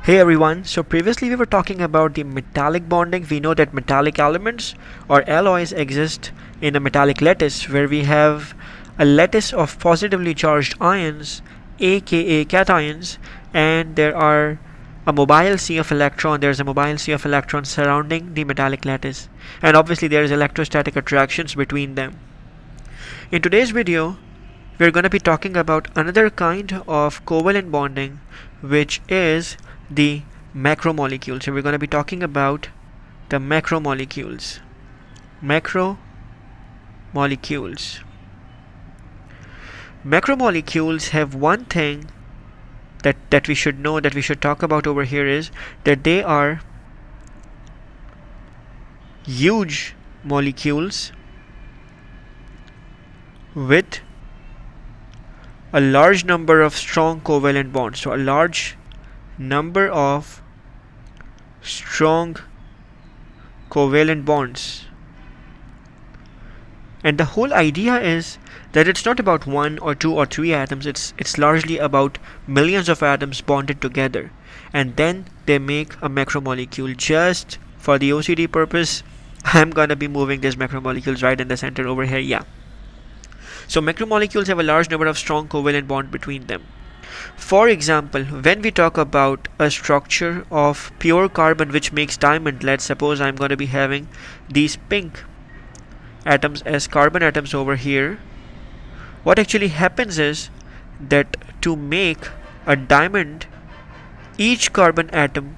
Hey everyone, so previously we were talking about the metallic bonding. We know that metallic elements or alloys exist in a metallic lattice where we have a lattice of positively charged ions, aka cations, and there's a mobile sea of electrons surrounding the metallic lattice. And obviously there is electrostatic attractions between them. In today's video, we're going to be talking about another kind of covalent bonding, which is the macromolecules. So we're going to be talking about the macromolecules. Macromolecules. Macromolecules have one thing that we should know, that we should talk about over here, is that they are huge molecules with a large number of strong covalent bonds. So a large number of strong covalent bonds. And the whole idea is that it's not about one or two or three atoms, it's largely about millions of atoms bonded together, and then they make a macromolecule. Just for the OCD purpose, I'm gonna be moving these macromolecules right in the center over here. Yeah. So macromolecules have a large number of strong covalent bonds between them. For example, when we talk about a structure of pure carbon which makes diamond, let's suppose I'm going to be having these pink atoms as carbon atoms over here. What actually happens is that to make a diamond, each carbon atom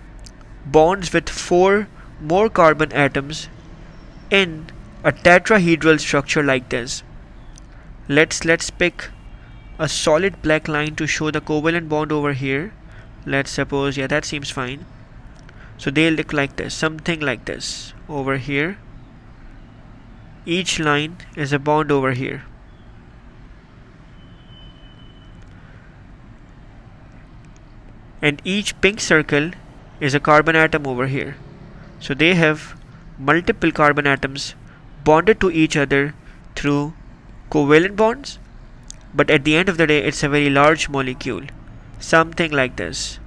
bonds with 4 more carbon atoms in a tetrahedral structure like this. Let's pick a solid black line to show the covalent bond over here. Let's suppose, yeah, that seems fine. So they look like this, something like this over here. Each line is a bond over here. And each pink circle is a carbon atom over here. So they have multiple carbon atoms bonded to each other through covalent bonds, but at the end of the day it's a very large molecule, something like this.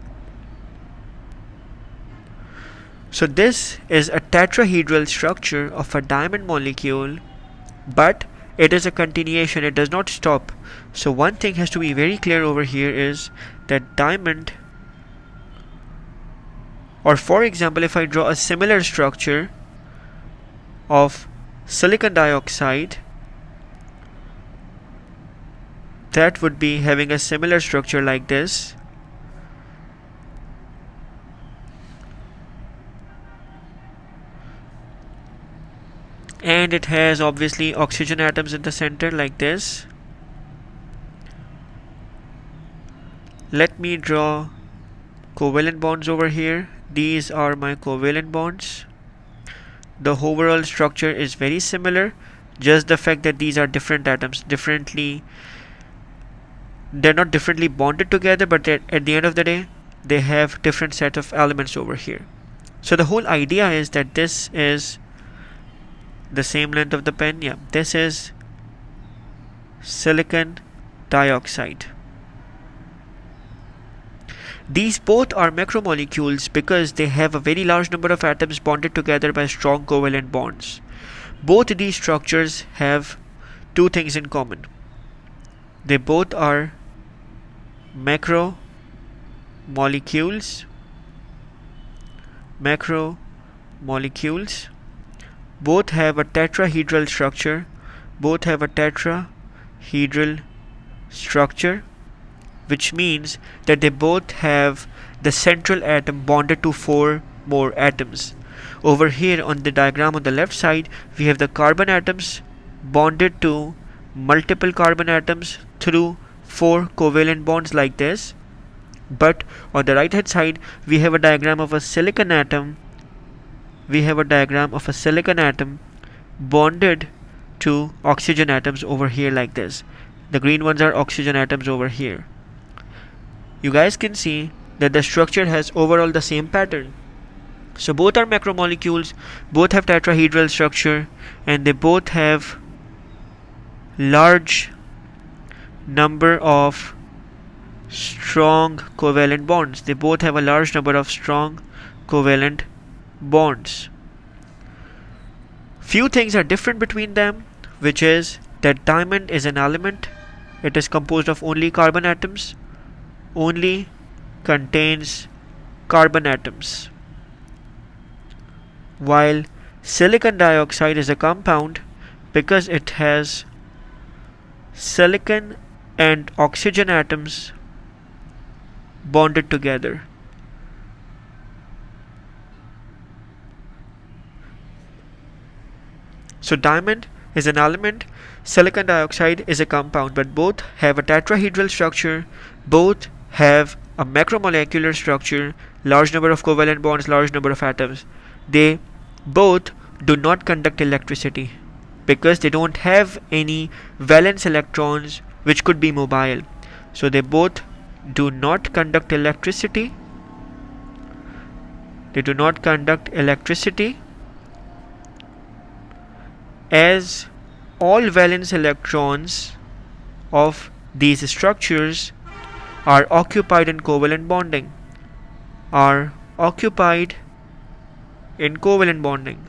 So this is a tetrahedral structure of a diamond molecule, but it is a continuation, it does not stop. So one thing has to be very clear over here is that diamond, or for example if I draw a similar structure of silicon dioxide, that would be having a similar structure like this. And it has obviously oxygen atoms in the center like this. Let me draw covalent bonds over here. These are my covalent bonds. The overall structure is very similar, just the fact that these are different atoms, they're not differently bonded together, but at the end of the day they have different set of elements over here. So the whole idea is that this is the same length of the pen. Yeah, this is silicon dioxide. These both are macromolecules because they have a very large number of atoms bonded together by strong covalent bonds. Both these structures have two things in common. They both are macromolecules. Both have a tetrahedral structure. Which means that they both have the central atom bonded to 4 more atoms. Over here on the diagram on the left side, we have the carbon atoms bonded to multiple carbon atoms through 4 covalent bonds like this. But on the right hand side, we have a diagram of a silicon atom. Bonded to oxygen atoms over here like this. The green ones are oxygen atoms over here. You guys can see that the structure has overall the same pattern. So both are macromolecules, both have tetrahedral structure, and they both have large number of strong covalent bonds. They both have a large number of strong covalent bonds. Few things are different between them, which is that diamond is an element. It is composed of only carbon atoms, only contains carbon atoms, while silicon dioxide is a compound because it has silicon and oxygen atoms bonded together. So diamond is an element, silicon dioxide is a compound, but both have a tetrahedral structure, both have a macromolecular structure, large number of covalent bonds, large number of atoms. They both do not conduct electricity because they don't have any valence electrons which could be mobile. So they both do not conduct electricity. They do not conduct electricity, as all valence electrons of these structures are occupied in covalent bonding. Are occupied in covalent bonding.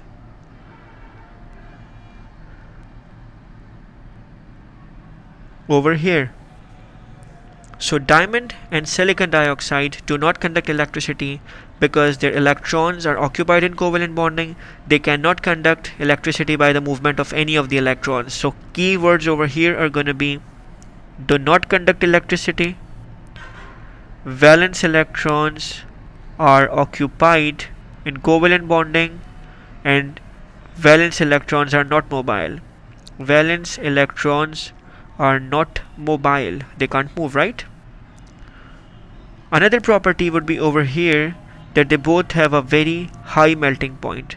Over here. So diamond and silicon dioxide do not conduct electricity because their electrons are occupied in covalent bonding. They cannot conduct electricity by the movement of any of the electrons. So keywords over here are going to be do not conduct electricity, valence electrons are occupied in covalent bonding, and valence electrons are not mobile. Valence electrons are not mobile. They can't move, right? Another property would be over here that they both have a very high melting point.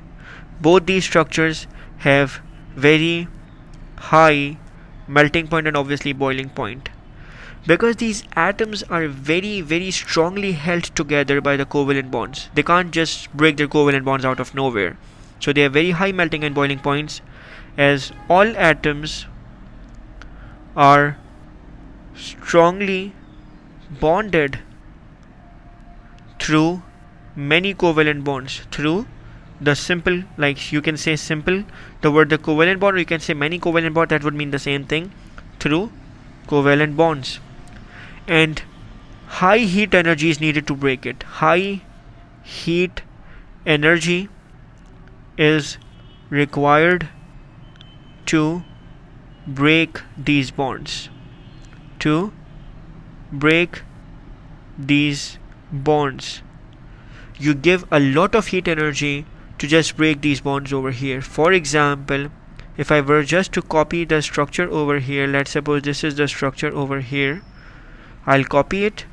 Both these structures have very high melting point and obviously boiling point. Because these atoms are very strongly held together by the covalent bonds. They can't just break their covalent bonds out of nowhere. So they have very high melting and boiling points, as all atoms are strongly bonded through many covalent bonds, through the simple, like you can say simple, the word the covalent bond, or you can say many covalent bonds, that would mean the same thing, through covalent bonds. And high heat energy is needed to break it. High heat energy is required to break these bonds. To break these bonds, you give a lot of heat energy to just break these bonds over here. For example, if I were just to copy the structure over here, let's suppose this is the structure over here. I'll copy it.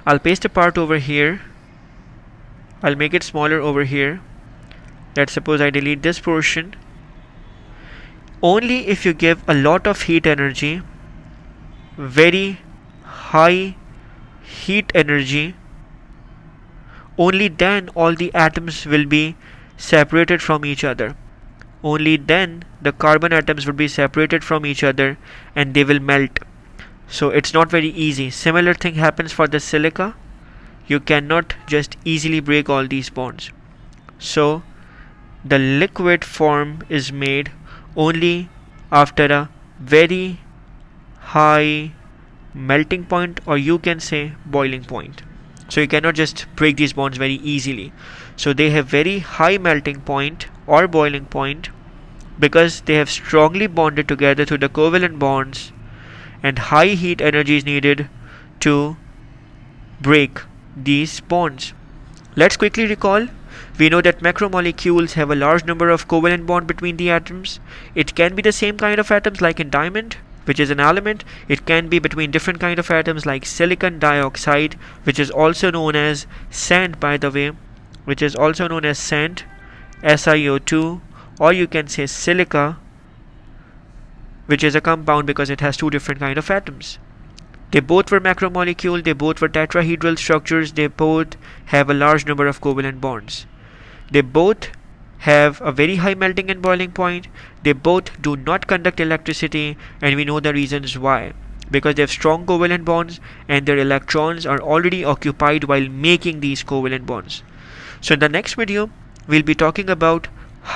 I'll paste a part over here. I'll make it smaller over here. Let's suppose I delete this portion. Only if you give a lot of heat energy, very high heat energy, only then all the atoms will be separated from each other. Only then the carbon atoms will be separated from each other and they will melt. So it's not very easy. Similar thing happens for the silica. You cannot just easily break all these bonds. So the liquid form is made only after a very high melting point, or you can say boiling point. So you cannot just break these bonds very easily. So they have very high melting point or boiling point because they have strongly bonded together through the covalent bonds, and high heat energy is needed to break these bonds. Let's quickly recall. We know that macromolecules have a large number of covalent bonds between the atoms. It can be the same kind of atoms like in diamond, which is an element. It can be between different kind of atoms like silicon dioxide, which is also known as sand, by the way, which is also known as sand, SiO2, or you can say silica, which is a compound because it has two different kind of atoms. They both were macromolecule, they both were tetrahedral structures, they both have a large number of covalent bonds. They both have a very high melting and boiling point. They both do not conduct electricity, and we know the reasons why. because they have strong covalent bonds and their electrons are already occupied while making these covalent bonds. So in the next video, we'll be talking about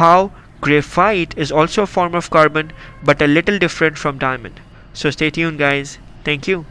how graphite is also a form of carbon but a little different from diamond. So stay tuned guys. Thank you.